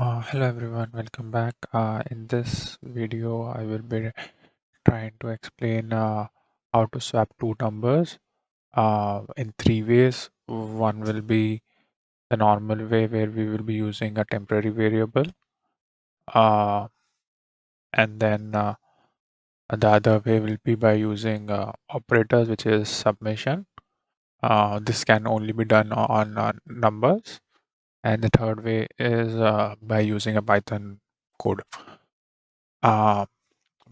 Hello everyone, welcome back. In this video, I will be trying to explain how to swap two numbers in three ways. One will be the normal way where we will be using a temporary variable, uh, and then the other way will be by using operators, which is summation. This can only be done on numbers, and the third way is by using a Python code. Uh,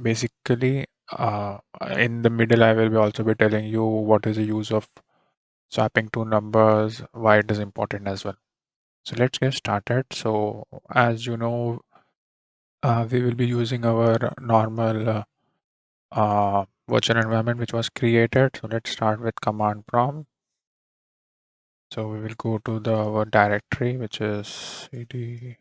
Basically, in the middle, I will be also be telling you what is the use of swapping two numbers, why it is important as well. So let's get started. So as you know, we will be using our normal virtual environment which was created. So let's start with command prompt. So we will go to our directory, which is cd.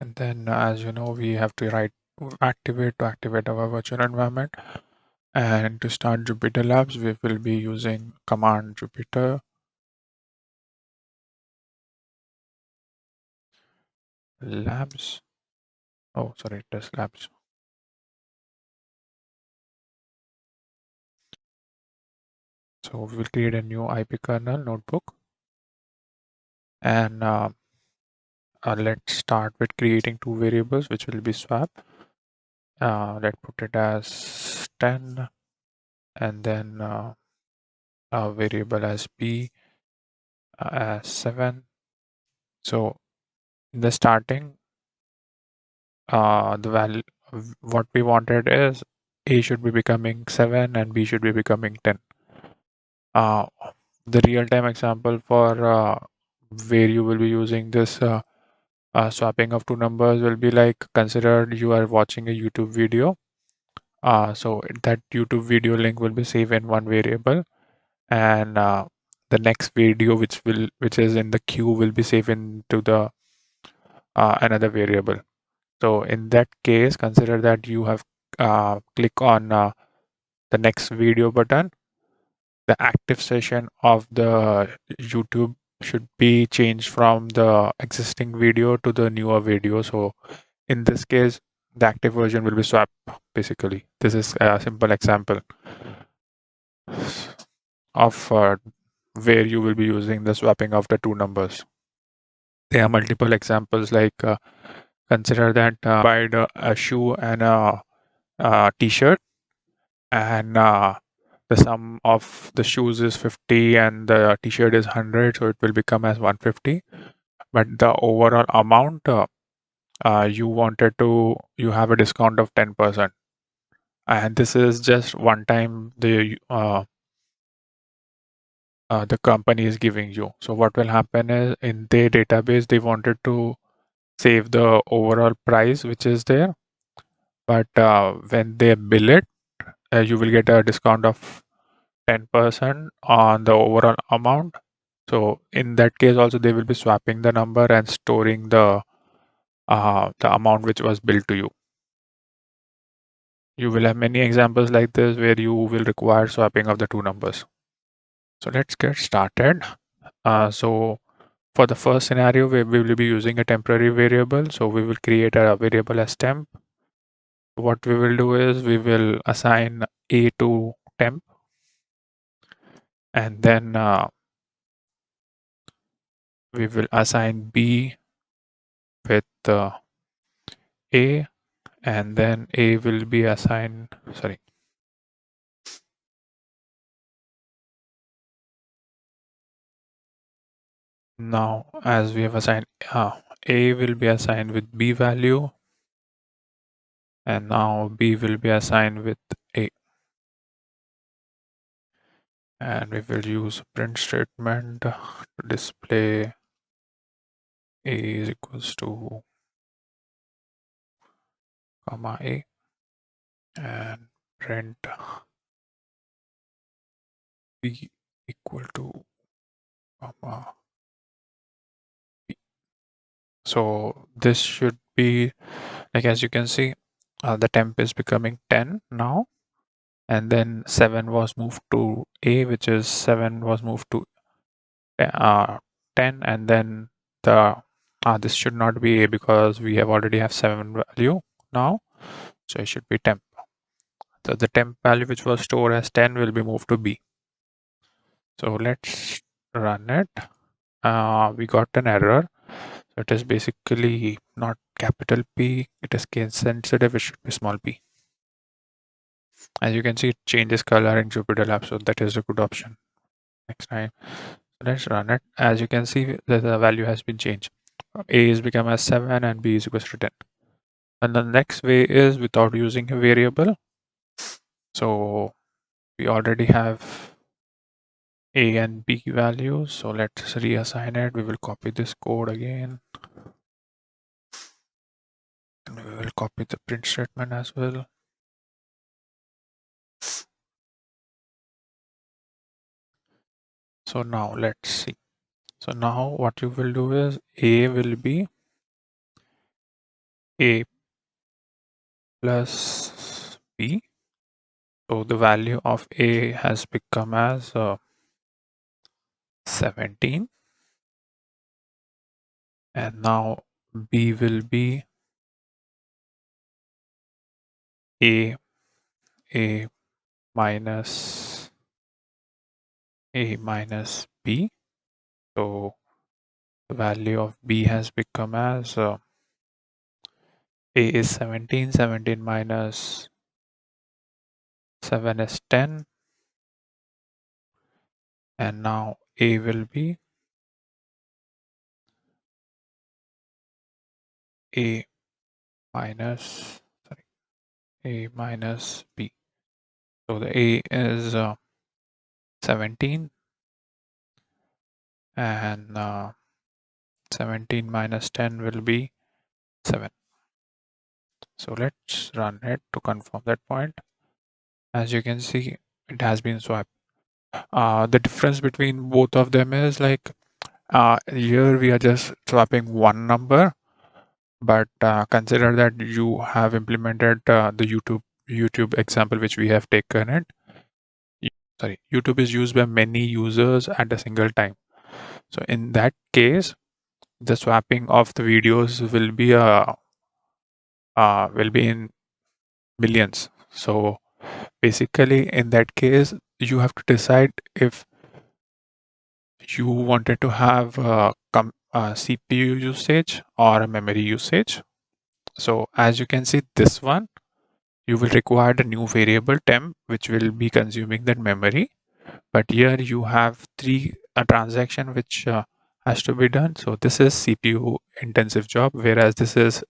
And then, as you know, we have to write activate to activate our virtual environment. And to start Jupyter Labs, we will be using command Jupyter Labs. Oh, sorry, test labs. So we will create a new IP kernel notebook. And let's start with creating two variables, which will be swap. Let's put it as 10, and then a variable as b as 7. So in the starting, the value, what we wanted is a should be becoming 7 and b should be becoming 10. Uh, the real-time example for where you will be using this swapping of two numbers will be like, consider you are watching a YouTube video. So that YouTube video link will be saved in one variable, and the next video which is in the queue will be saved into the another variable. So in that case, consider that you have click on the next video button. The active session of the YouTube should be changed from the existing video to the newer video. So in this case, the active version will be swapped. Basically, this is a simple example of where you will be using the swapping of the two numbers. There are multiple examples, like consider that buy a shoe and a t-shirt, and the sum of the shoes is 50 and the t-shirt is 100, so it will become as 150. But the overall amount, you have a discount of 10%, and this is just one time the company is giving you. So what will happen is, in their database they wanted to save the overall price which is there, but when they bill it, you will get a discount of 10% on the overall amount. So in that case also, they will be swapping the number and storing the amount which was billed to you. You will have many examples like this where you will require swapping of the two numbers. So let's get started. So for the first scenario, we will be using a temporary variable. So we will create a variable as temp. What we will do is we will assign a to temp, and then we will assign b with a, and then a will be assigned, sorry. Now, as we have assigned, a will be assigned with b value, and now b will be assigned with a. And we will use print statement to display a is equals to comma a, and print b equal to comma b. So this should be like, as you can see, the temp is becoming 10 now, and then 7 was moved to A, which is 7 was moved to uh, 10, and then the this should not be A because we have already have 7 value now, so it should be temp. So the temp value which was stored as 10 will be moved to B. So let's run it. We got an error. So it is basically not capital P, it is case sensitive, it should be small p. As you can see, it changes color in Jupyter Lab, so that is a good option next time. So let's run it. As you can see, the value has been changed. A is become as 7 and B is equals to 10. And the next way is without using a variable. So we already have A and B values. So let's reassign it. We will copy this code again. And we will copy the print statement as well. So now let's see. So now what you will do is A will be A plus B. So the value of A has become as 17. And now B will be A, A minus B. So the value of B has become as A is 17, 17 minus 7 is 10. And now A will be A minus, sorry, A minus B. So the A is 17 and 17 minus 10 will be 7. So let's run it to confirm that point. As you can see, it has been swapped. The difference between both of them is like here we are just swapping one number, but consider that you have implemented the YouTube example which we have taken it. Sorry, YouTube is used by many users at a single time. So in that case, the swapping of the videos will be in millions. So basically, in that case, you have to decide if you wanted to have CPU usage or a memory usage. So as you can see, this one, you will require the new variable temp, which will be consuming that memory. But here you have three transaction which has to be done. So this is CPU intensive job, whereas this is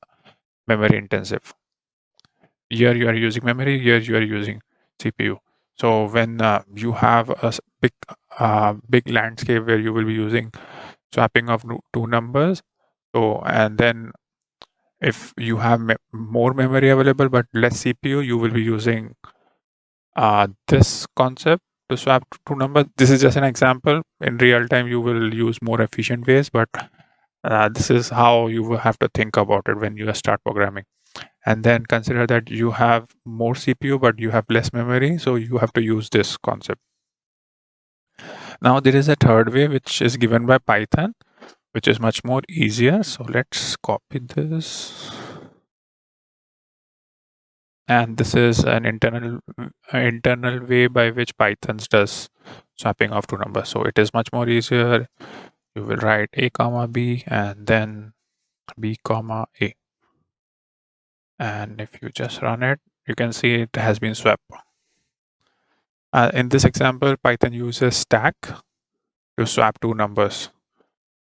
memory intensive. Here you are using memory, here you are using CPU. So when you have a big landscape where you will be using swapping of two numbers, so and then if you have more memory available but less CPU, you will be using this concept to swap two numbers. This is just an example. In real time, you will use more efficient ways, but this is how you will have to think about it when you start programming. And then consider that you have more CPU, but you have less memory, so you have to use this concept. Now there is a third way which is given by Python, which is much more easier. So let's copy this. And this is an internal way by which Python does swapping of two numbers. So it is much more easier. You will write A comma B and then B comma A. And if you just run it, you can see it has been swapped. In this example, Python uses stack to swap two numbers.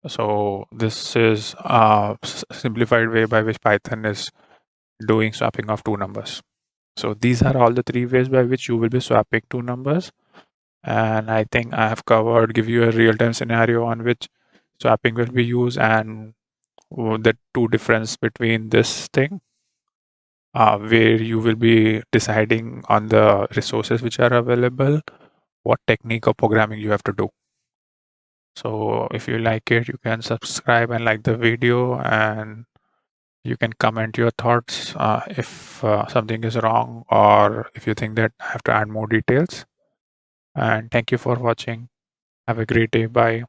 So this is a simplified way by which Python is doing swapping of two numbers. So these are all the three ways by which you will be swapping two numbers. And I think I have covered, give you a real-time scenario on which swapping will be used and the two difference between this thing, where you will be deciding on the resources which are available, what technique of programming you have to do. So if you like it, you can subscribe and like the video, and You can comment your thoughts if something is wrong or if you think that I have to add more details. And thank you for watching. Have a great day. Bye.